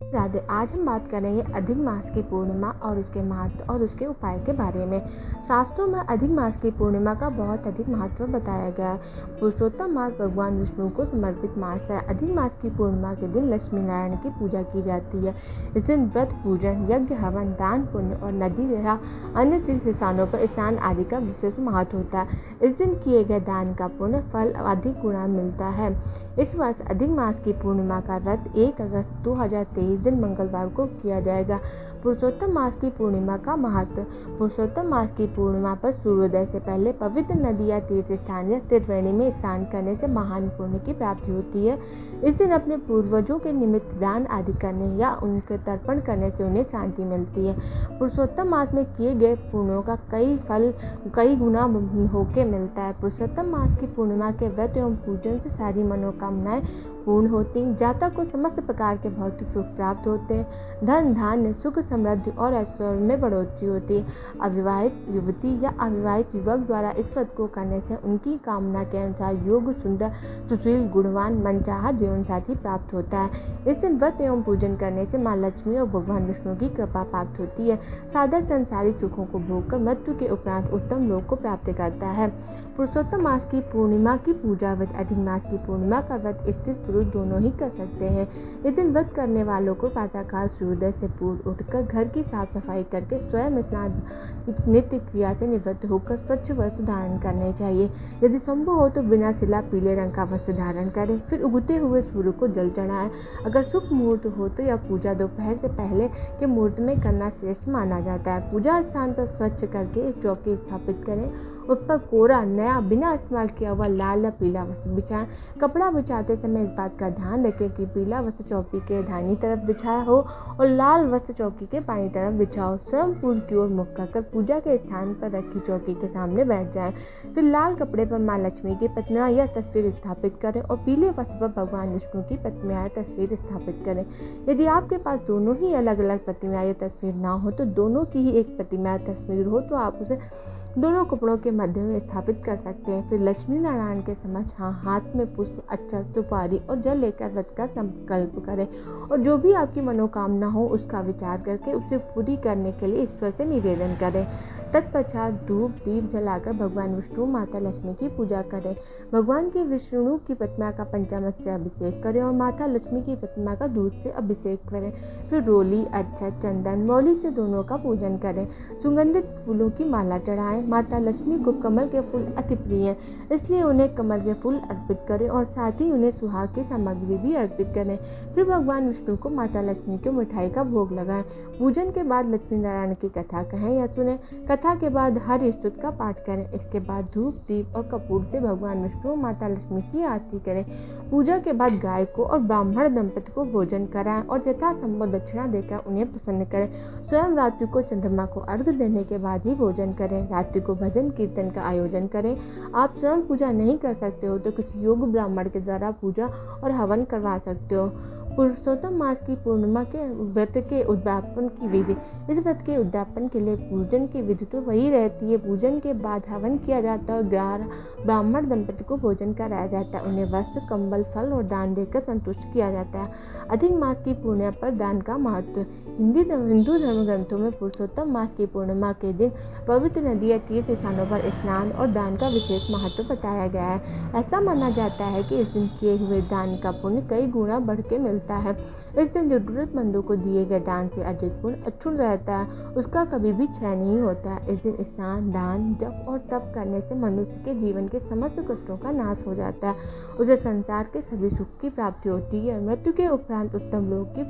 राधे, आज हम बात करेंगे अधिक मास की पूर्णिमा और उसके महत्व और उसके उपाय के बारे में। शास्त्रों में अधिक मास की पूर्णिमा का बहुत अधिक महत्व बताया गया है। पुरुषोत्तम मास भगवान विष्णु को समर्पित मास है। अधिक मास की पूर्णिमा के दिन लक्ष्मी नारायण की पूजा की जाती है। इस दिन व्रत, पूजन, यज्ञ, हवन, दान, पुण्य और नदी या अन्य तीर्थ स्थानों पर स्नान आदि का विशेष महत्व होता है। इस दिन किए गए दान का पुण्य फल अधिक गुना मिलता है। इस वर्ष अधिक मास की पूर्णिमा का व्रत 1 अगस्त 2023 दिन मंगलवार को किया जाएगा। पुरुषोत्तम मास की पूर्णिमा का महत्व। पुरुषोत्तम मास की पूर्णिमा पर सूर्योदय से पहले पवित्र नदी या तीर्थ स्थान या त्रिवेणी में स्नान करने से महान पुण्य की प्राप्ति होती है। इस दिन अपने पूर्वजों के निमित्त दान आदि करने या उनके तर्पण करने से उन्हें शांति मिलती है। पुरुषोत्तम मास में किए गए पुण्यों का कई फल कई गुना होके मिलता है। पुरुषोत्तम मास की पूर्णिमा के व्रत एवं पूजन से सारी मनोकामनाएं पूर्ण होती हैं। जातक को समस्त प्रकार के भौतिक सुख प्राप्त होते हैं। धन, धान्य, सुख, समृद्धि और ऐश्वर्य में बढ़ोतरी होती है। अविवाहित युवती या अविवाहित युवक द्वारा इस व्रत को करने से उनकी कामना के अनुसार योग्य, सुंदर, सुशील, गुणवान, मनचाहा जीवन साथी प्राप्त होता है। इस दिन व्रत एवं पूजन करने से माँ लक्ष्मी और भगवान विष्णु की कृपा प्राप्त होती है। साधक संसारिक सुखों को भोगकर मृत्यु के उपरांत उत्तम लोक को प्राप्त करता है। पुरुषोत्तम मास की पूर्णिमा की पूजा व्रत। अधिक मास की पूर्णिमा का व्रत स्त्री पुरुष दोनों ही कर सकते हैं। इस दिन व्रत करने वालों को प्रातःकाल सूर्योदय से पूर्व उठकर घर की साफ सफाई करके स्वयं स्नान नित्य क्रिया से निवृत्त होकर स्वच्छ वस्त्र धारण करने चाहिए। यदि संभव हो तो बिना सिला पीले रंग का वस्त्र धारण करें, फिर उगते हुए सूर्य को जल चढ़ाएं। अगर शुभ मुहूर्त हो तो यह पूजा दोपहर से पहले के मुहूर्त में करना श्रेष्ठ माना जाता है। पूजा स्थान पर स्वच्छ करके एक चौकी स्थापित करें। उस पर कोरा, नया, बिना इस्तेमाल किया हुआ लाल या पीला वस्त्र बिछाएं। कपड़ा बिछाते समय इस बात का ध्यान रखें कि पीला वस्त्र चौकी के दाहिनी तरफ बिछाया हो और लाल वस्त्र चौकी के बाईं तरफ बिछाओ। स्वयं पूर्व की ओर मुख कर पूजा के स्थान पर रखी चौकी के सामने बैठ जाएं। फिर लाल कपड़े पर माँ लक्ष्मी की प्रतिमा या तस्वीर स्थापित करें और पीले वस्त्र पर भगवान विष्णु की प्रतिमा या तस्वीर स्थापित करें। यदि आपके पास दोनों ही अलग अलग प्रतिमा या तस्वीर ना हो तो दोनों की ही एक प्रतिमा या तस्वीर हो तो आप उसे दोनों कपड़ों के मध्य में स्थापित कर सकते हैं। फिर लक्ष्मी नारायण के समक्ष हाथ में पुष्प, अक्षत, सुपारी और जल लेकर व्रत का संकल्प करें और जो भी आपकी मनोकामना हो उसका विचार करके उसे पूरी करने के लिए ईश्वर से निवेदन करें। तत्पश्चात धूप दीप जलाकर भगवान विष्णु, माता लक्ष्मी की पूजा करें। भगवान के विष्णु की प्रतिमा का पंचामृत से अभिषेक करें और माता लक्ष्मी की प्रतिमा का दूध से अभिषेक करें। फिर रोली, अक्षत, चंदन, मौली से दोनों का पूजन करें। सुगंधित फूलों की माला चढ़ाएं। माता लक्ष्मी को कमल के फूल अति प्रिय हैं, इसलिए उन्हें कमल के फूल अर्पित करें और साथ ही उन्हें सुहाग की सामग्री भी अर्पित करें। फिर भगवान विष्णु को, माता लक्ष्मी को मिठाई का भोग लगाएं। पूजन के बाद लक्ष्मी नारायण की कथा कहें या सुने। कथा के बाद हरि स्तुति का पाठ करें। इसके बाद धूप दीप और कपूर से भगवान विष्णु और माता लक्ष्मी की आरती करें। पूजा के बाद गाय को और ब्राह्मण दंपति को भोजन कराएं और यथासंभव दक्षिणा देकर उन्हें प्रसन्न करें। स्वयं रात्रि को चंद्रमा को अर्घ्य देने के बाद ही भोजन करें। रात्रि को भजन कीर्तन का आयोजन करें। आप स्वयं पूजा नहीं कर सकते हो तो कुछ योग्य ब्राह्मण के द्वारा पूजा और हवन करवा सकते हो। पुरुषोत्तम मास की पूर्णिमा के व्रत के उद्यापन की विधि। इस व्रत के उद्यापन के लिए पूजन की विधि तो वही रहती है। पूजन के बाद हवन किया जाता है और ब्राह्मण दंपति को भोजन कराया जाता है। उन्हें वस्त्र, कंबल, फल और दान देकर संतुष्ट किया जाता है। अधिक मास की पूर्णिमा पर दान का महत्व। हिंदू धर्म ग्रंथों में पुरुषोत्तम मास की पूर्णिमा के दिन पवित्र नदी या तीर्थ स्थानों पर स्नान और दान का विशेष महत्व बताया गया है। ऐसा माना जाता है कि इस दिन किए हुए दान का पुण्य कई गुना बढ़ के मिलता है। इस दिन जरूरतमंदों को दिए गए दान से अर्जित पुण्य अक्षुण्ण रहता है, उसका कभी भी क्षय नहीं होता है। इस दिन स्नान, दान, जप और तप करने से मनुष्य के जीवन के समस्त कष्टों का नाश हो जाता है। उसे संसार के सभी सुख की प्राप्ति होती है। मृत्यु के उपरांत उत्तम लोक की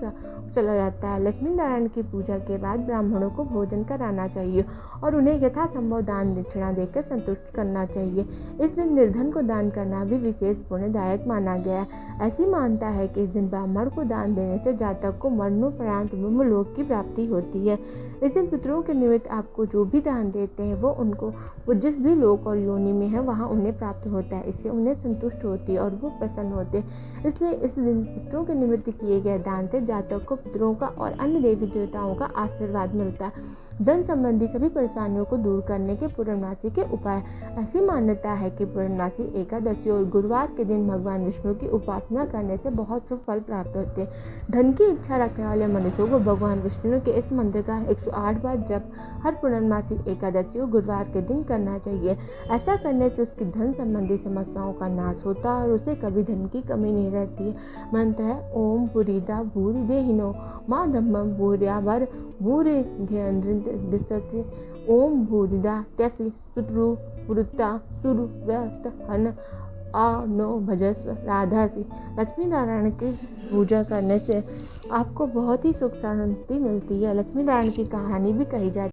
चला जाता है। लक्ष्मी नारायण की पूजा के बाद ब्राह्मणों को भोजन कराना चाहिए और उन्हें यथासंभव दान दक्षिणा देकर संतुष्ट करना चाहिए। इस दिन निर्धन को दान करना भी विशेष पुण्यदायक माना गया है। ऐसी मान्यता है कि इस दिन ब्राह्मण को दान देने से जातक को मरणोपरांत ब्रह्मलोक की प्राप्ति होती है। इस दिन पितरों के निमित्त आपको जो भी दान देते हैं वो जिस भी लोक और योनि में है वहाँ उन्हें प्राप्त होता है। इससे उन्हें संतुष्ट होती है और वो प्रसन्न होते हैं। इसलिए इस दिन पितरों के निमित्त किए गए दान से जातक को पितरों का और अन्य देवी देवताओं का आशीर्वाद मिलता है। धन संबंधी सभी परेशानियों को दूर करने के पूर्णमासी के उपाय। ऐसी मान्यता है कि पूर्णमासी एकादशी और गुरुवार के दिन भगवान विष्णु की उपासना करने से बहुत शुभ फल प्राप्त होते हैं। धन की इच्छा रखने वाले मनुष्यों को भगवान विष्णु के इस मंत्र का 108 बार जप हर पूर्णमासी एकादशी और गुरुवार के दिन करना चाहिए। ऐसा करने से उसकी धन संबंधी समस्याओं का नाश होता है और उसे कभी धन की कमी नहीं रहती है। मंत्र है ओम पुरीदा भूरि देहिनो माँ ब्रह्मम भूर्यावर भूरि दिशति ओम भूरिदा त्यसि सुत्रु पुरुता सुरव्रत हन आ नो भजस्व राधासी। लक्ष्मी नारायण की पूजा करने से आपको बहुत ही सुख शांति मिलती है। लक्ष्मी नारायण की कहानी भी कही जाती है।